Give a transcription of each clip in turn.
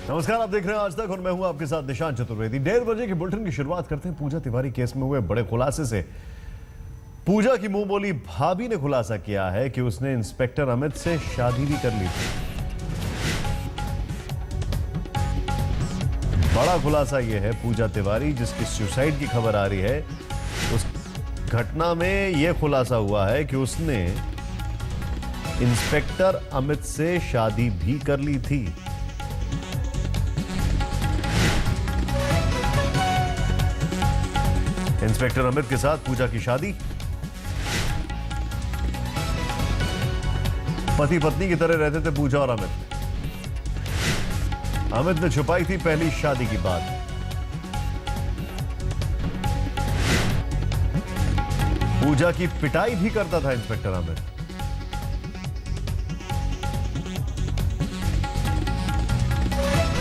नमस्कार, आप देख रहे हैं आज तक और मैं हूं आपके साथ निशांत चतुर्वेदी। 1:30 बजे के बुलेटिन की शुरुआत करते हैं पूजा तिवारी केस में हुए बड़े खुलासे से। पूजा की मुंह बोली भाभी ने खुलासा किया है कि उसने इंस्पेक्टर अमित से शादी भी कर ली थी। बड़ा खुलासा यह है पूजा तिवारी जिसकी सुसाइड की खबर आ रही है, उस घटना में यह खुलासा हुआ है कि उसने इंस्पेक्टर अमित से शादी भी कर ली थी। इंस्पेक्टर अमित के साथ पूजा की शादी पति पत्नी की तरह रहते थे पूजा और अमित। अमित ने छुपाई थी पहली शादी की बात। पूजा की पिटाई भी करता था इंस्पेक्टर अमित।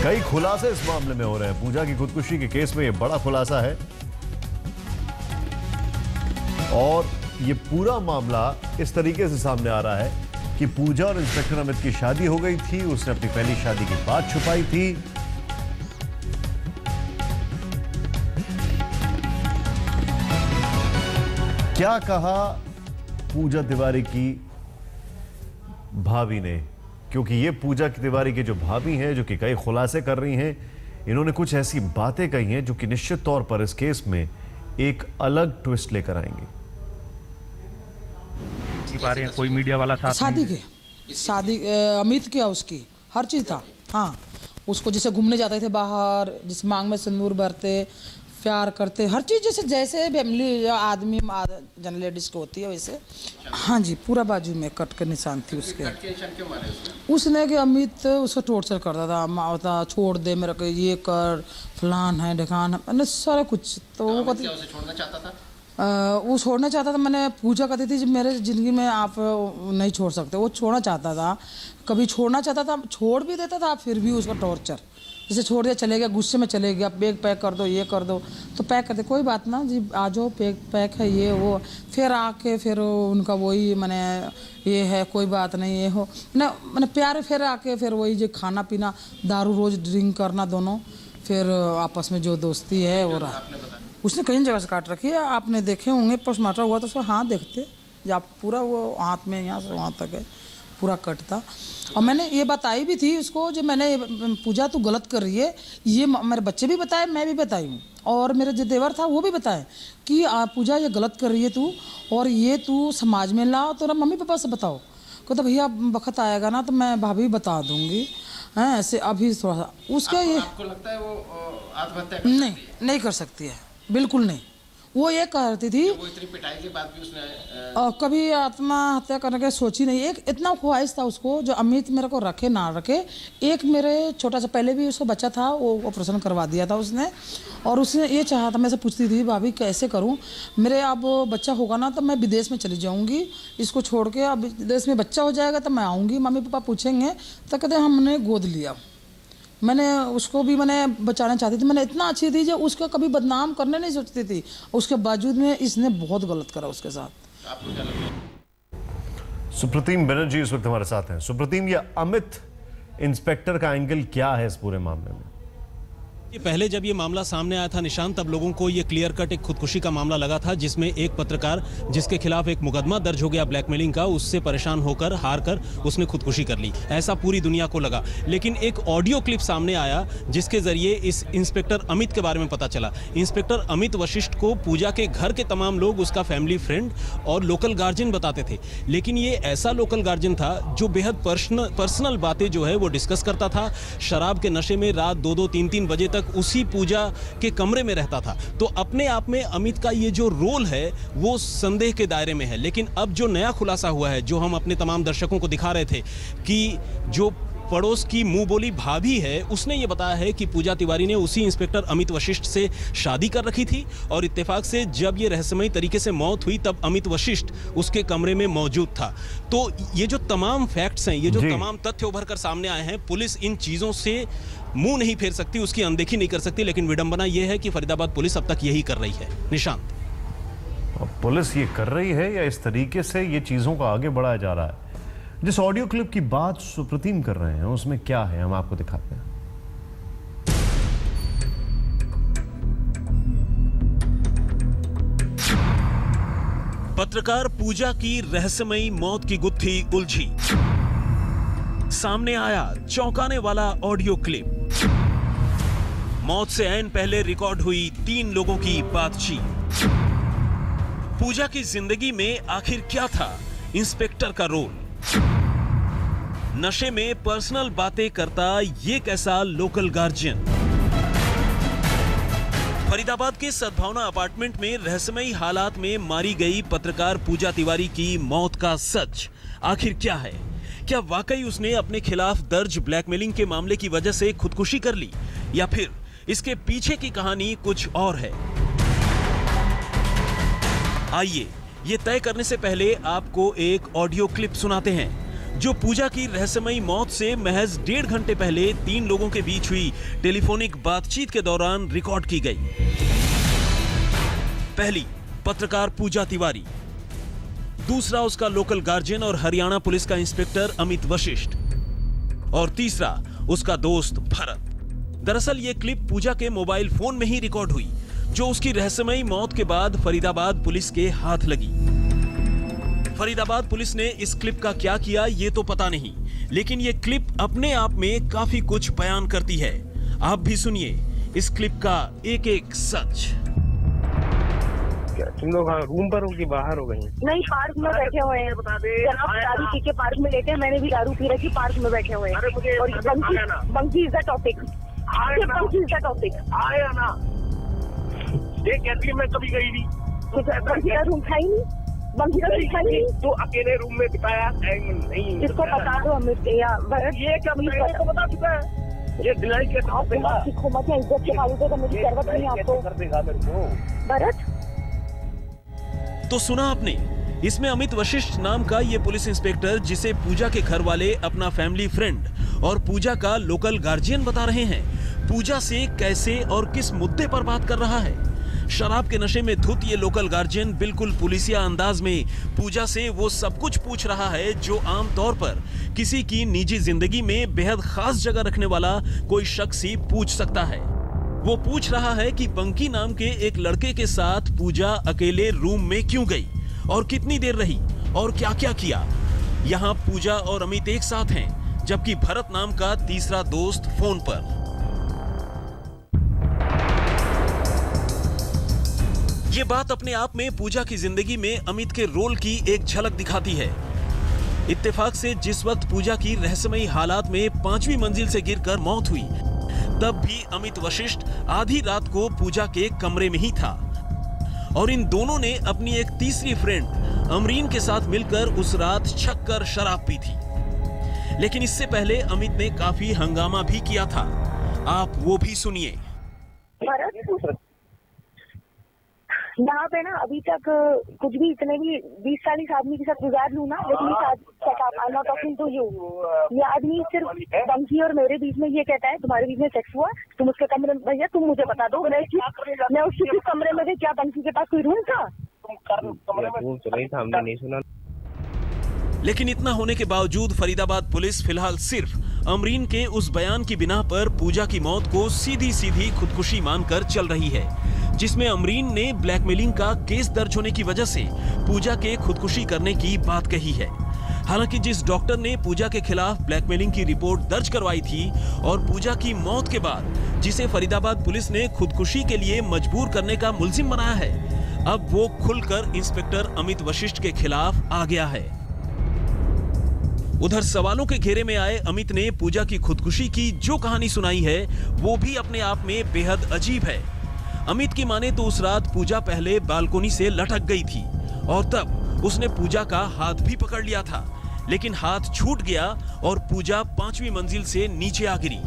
कई खुलासे इस मामले में हो रहे हैं। पूजा की खुदकुशी के केस में यह बड़ा खुलासा है और ये पूरा मामला इस तरीके से सामने आ रहा है कि पूजा और इंस्पेक्टर अमित की शादी हो गई थी। उसने अपनी पहली शादी की बात छुपाई थी। क्या कहा पूजा तिवारी की भाभी ने, क्योंकि ये पूजा तिवारी की जो भाभी हैं, जो कि कई खुलासे कर रही हैं, इन्होंने कुछ ऐसी बातें कही हैं जो कि निश्चित तौर पर इस केस में एक अलग ट्विस्ट लेकर आएंगे। कोई मीडिया वाला साथ शादी अमित क्या उसकी हर चीज़ था। हाँ, उसको जैसे घूमने जाते थे बाहर, जिस मांग में सिंदूर भरते, प्यार करते, हर चीज़ जैसे फैमिली आदमी जन लेडीज को होती है वैसे। हाँ जी, पूरा बाजू में कट के निशान थी उसके। उसने कि अमित उसको टॉर्चर करता था, छोड़ दे मेरे को, ये कर, फलान है ढकान है, मैंने सारा कुछ। तो वो छोड़ना चाहता था, वो छोड़ना चाहता था। मैंने पूजा कहती थी जब मेरे ज़िंदगी में आप नहीं छोड़ सकते, वो छोड़ना चाहता था। कभी छोड़ना चाहता था, छोड़ भी देता था, फिर भी उसका टॉर्चर। जैसे छोड़ दिया, चले गया, गुस्से में चले गया, बैग पैक कर दो, ये कर दो, तो पैक करते, कोई बात ना जी, आ जाओ, पैक है ये वो। फिर आके फिर उनका वही मैंने ये है, कोई बात नहीं, ये हो मैंने प्यार। फिर आके फिर वही जो खाना पीना, दारू रोज़ ड्रिंक करना दोनों, फिर आपस में जो दोस्ती है वो रहा। उसने कई जगह से काट रखी है, आपने देखे होंगे, पोस्टमार्टम हुआ तो उसको हाथ देखते जब पूरा वो हाथ में यहाँ से वहाँ तक है, पूरा कट था। और मैंने ये बताई भी थी उसको, जो मैंने पूजा तू गलत कर रही है, ये मेरे बच्चे भी बताए, मैं भी बताई हूँ, और मेरा जो देवर था वो भी बताए कि पूजा ये गलत कर रही है तू, और ये तू समाज में लाओ, तो मम्मी पापा से बताओ। कहता भैया वक्त आएगा ना तो मैं भाभी बता दूँगी। हैं ऐसे अभी थोड़ा सा उसका ये आपको लगता है वो आत्महत्या नहीं कर सकती है, बिल्कुल नहीं। वो ये कहती थी, वो इतनी पिटाई के बाद भी उसने कभी आत्महत्या करने की सोची नहीं। एक इतना ख्वाहिश था उसको, जो अमित मेरे को रखे ना रखे। एक मेरे छोटा सा पहले भी उसको बच्चा था, वो ऑपरेशन करवा दिया था उसने, और उसने ये चाहा था। मैं से पूछती थी भाभी कैसे करूं, मेरे अब बच्चा होगा ना तो मैं विदेश में चली जाऊंगी, इसको छोड़ के। अब विदेश में बच्चा हो जाएगा तो मैं आऊँगी, मम्मी पापा पूछेंगे, तो कहते हमने गोद लिया। मैंने उसको भी मैंने बचाना चाहती थी, मैंने इतना अच्छी थी जो उसको कभी बदनाम करने नहीं सोचती थी। उसके बावजूद में इसने बहुत गलत करा उसके साथ। सुप्रतीम बनर्जी इस वक्त हमारे साथ हैं। सुप्रतीम, ये अमित इंस्पेक्टर का एंगल क्या है इस पूरे मामले में? ये पहले जब ये मामला सामने आया था निशांत, तब लोगों को ये क्लियर कट एक खुदकुशी का मामला लगा था, जिसमें एक पत्रकार जिसके खिलाफ एक मुकदमा दर्ज हो गया ब्लैकमेलिंग का, उससे परेशान होकर हार कर उसने खुदकुशी कर ली, ऐसा पूरी दुनिया को लगा। लेकिन एक ऑडियो क्लिप सामने आया जिसके जरिए इस इंस्पेक्टर अमित के बारे में पता चला। इंस्पेक्टर अमित वशिष्ठ को पूजा के घर के तमाम लोग उसका फैमिली फ्रेंड और लोकल गार्जियन बताते थे। लेकिन ये ऐसा लोकल गार्जियन था जो बेहद पर्सनल बातें जो है वो डिस्कस करता था। शराब के नशे में रात 2-2, 3-3 बजे उसी पूजा के कमरे में रहता था। तो अपने आप में अमित का ये जो रोल है वो संदेह के दायरे में है। लेकिन अब जो नया खुलासा हुआ है, जो हम अपने तमाम दर्शकों को दिखा रहे थे, कि जो पड़ोस की मुंह बोली भाभी है, उसने ये बताया है कि पूजा तिवारी ने उसी इंस्पेक्टर अमित वशिष्ठ से शादी कर रखी थी, और इत्तेफाक से जब ये रहस्यमयी तरीके से मौत हुई तब अमित वशिष्ठ उसके कमरे में मौजूद था। तो ये जो तमाम फैक्ट्स हैं, ये जो तमाम तथ्य उभर कर सामने आए हैं, पुलिस इन चीज़ों से मुंह नहीं फेर सकती, उसकी अनदेखी नहीं कर सकती। लेकिन विडंबना यह है कि फरीदाबाद पुलिस अब तक यही कर रही है। निशांत, पुलिस ये कर रही है या इस तरीके से ये चीज़ों को आगे बढ़ाया जा रहा है? जिस ऑडियो क्लिप की बात सुप्रतीम कर रहे हैं उसमें क्या है, हम आपको दिखाते हैं। पत्रकार पूजा की रहस्यमयी मौत की गुत्थी उलझी। सामने आया चौंकाने वाला ऑडियो क्लिप। मौत से ऐन पहले रिकॉर्ड हुई 3 लोगों की बातचीत। पूजा की जिंदगी में आखिर क्या था इंस्पेक्टर का रोल? नशे में पर्सनल बातें करता ये कैसा लोकल गार्जियन? फरीदाबाद के सद्भावना अपार्टमेंट में रहस्यमयी हालात में मारी गई पत्रकार पूजा तिवारी की मौत का सच आखिर क्या है? क्या वाकई उसने अपने खिलाफ दर्ज ब्लैकमेलिंग के मामले की वजह से खुदकुशी कर ली, या फिर इसके पीछे की कहानी कुछ और है? आइए ये तय करने से पहले आपको एक ऑडियो क्लिप सुनाते हैं जो पूजा की रहस्यमयी मौत से महज 1.5 घंटे पहले 3 लोगों के बीच हुई टेलीफोनिक बातचीत के दौरान रिकॉर्ड की गई। पहली, पत्रकार पूजा तिवारी। दूसरा, उसका लोकल गार्जियन और हरियाणा पुलिस का इंस्पेक्टर अमित वशिष्ठ। और तीसरा, उसका दोस्त भरत। दरअसल ये क्लिप पूजा के मोबाइल फोन में ही रिकॉर्ड हुई, जो उसकी रहस्यमयी मौत के बाद फरीदाबाद पुलिस के हाथ लगी। फरीदाबाद पुलिस ने इस क्लिप का क्या किया ये तो पता नहीं, लेकिन ये क्लिप अपने आप में काफी कुछ बयान करती है। आप भी सुनिए इस क्लिप का एक एक सच। क्या तुम लोग रूम पर हो कि बाहर हो गई? नहीं, पार्क में बैठे हुए हैं। जनाब दारू पी के पार्क में लेटे हैं। मैंने भी दारू पी रखी, पार्क में बैठे हुए हैं। और बंकी इज द टॉपिक। बंकी इज द टॉपिक। आया ना ये कैंटीन में कभी गई नहीं। बंकी का रूम था ही नहीं। बंकी का रूम था ही नहीं। तो अकेले रूम में बिताया नहीं? इसको बता दो अमित या भरत। ये क्या तो बता चुका है। ये दिलाई के साथ सीखो मत, इज्जत के फालतू करने की जरूरत नहीं आपको। कर देगा मेरे को भरत। तो सुना आपने, इसमें अमित वशिष्ठ नाम का ये पुलिस इंस्पेक्टर, जिसे पूजा के घर वाले अपना फैमिली फ्रेंड और पूजा का लोकल गार्जियन बता रहे हैं, पूजा से कैसे और किस मुद्दे पर बात कर रहा है। शराब के नशे में धुत ये लोकल गार्जियन बिल्कुल पुलिसिया अंदाज में पूजा से वो सब कुछ पूछ रहा है जो आमतौर पर किसी की निजी जिंदगी में बेहद खास जगह रखने वाला कोई शख्स ही पूछ सकता है। वो पूछ रहा है कि बंकी नाम के एक लड़के के साथ पूजा अकेले रूम में क्यों गई और कितनी देर रही और क्या क्या किया। यहाँ पूजा और अमित एक साथ हैं, जबकि भरत नाम का तीसरा दोस्त फोन पर। ये बात अपने आप में पूजा की जिंदगी में अमित के रोल की एक झलक दिखाती है। इत्तेफाक से जिस वक्त पूजा की रहस्यमयी हालात में 5वीं मंजिल से गिरकर मौत हुई, तब भी अमित वशिष्ठ आधी रात को पूजा के कमरे में ही था और इन दोनों ने अपनी एक तीसरी फ्रेंड अमरीन के साथ मिलकर उस रात छक्कर शराब पी थी। लेकिन इससे पहले अमित ने काफी हंगामा भी किया था। आप वो भी सुनिए। यहाँ पे ना अभी तक कुछ भी इतने भी 20-40 आदमी के साथ गुजार लूँ ना, लेकिन आई नॉट टॉकिंग टू यू। ये आदमी सिर्फ बंकी और मेरे बीच में ये कहता है तुम्हारे बीच में सेक्स हुआ, तुम उसके कमरे में, भैया तुम मुझे बता दो मैं उसके कमरे में थे, क्या बंकी के पास कोई रूम था? रूम तो नहीं था, हमने नहीं सुना। लेकिन इतना होने के बावजूद फरीदाबाद पुलिस फिलहाल सिर्फ अमरीन के उस बयान की बिना पर पूजा की मौत को सीधी सीधी खुदकुशी मानकर चल रही है, जिसमें अमरीन ने ब्लैकमेलिंग का केस दर्ज होने की वजह से पूजा के खुदकुशी करने की बात कही है। हालांकि जिस डॉक्टर ने पूजा के खिलाफ ब्लैकमेलिंग की रिपोर्ट दर्ज करवाई थी और पूजा की मौत के बाद जिसे फरीदाबाद पुलिस ने खुदकुशी के लिए मजबूर करने का मुल्जिम बनाया है, अब वो खुलकर इंस्पेक्टर अमित वशिष्ठ के खिलाफ आ गया है। उधर सवालों के घेरे में आए अमित ने पूजा की खुदकुशी की जो कहानी सुनाई है, वो भी अपने आप में बेहद अजीब है। अमित की माने तो उस रात पूजा पहले बालकोनी से लटक गई थी और तब उसने पूजा का हाथ भी पकड़ लिया था, लेकिन हाथ छूट गया और पूजा 5वीं मंजिल से नीचे आ गिरी।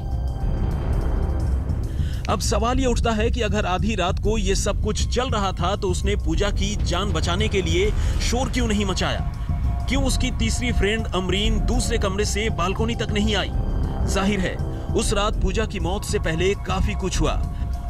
अब सवाल ये उठता है कि अगर आधी रात को ये सब कुछ चल रहा था तो उसने पूजा की जान बचाने के लिए शोर क्यों नहीं मचाया? क्यों उसकी तीसरी फ्रेंड अमरीन दूसरे कमरे से बालकोनी तक नहीं आई? जाहिर है उस रात पूजा की मौत से पहले काफी कुछ हुआ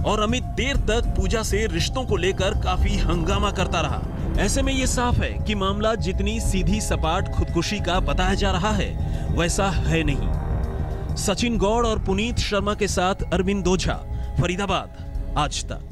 और अमित देर तक पूजा से रिश्तों को लेकर काफी हंगामा करता रहा। ऐसे में ये साफ है कि मामला जितनी सीधी सपाट खुदकुशी का बताया जा रहा है वैसा है नहीं। सचिन गौड़ और पुनीत शर्मा के साथ अरविंद ओझा, फरीदाबाद, आज तक।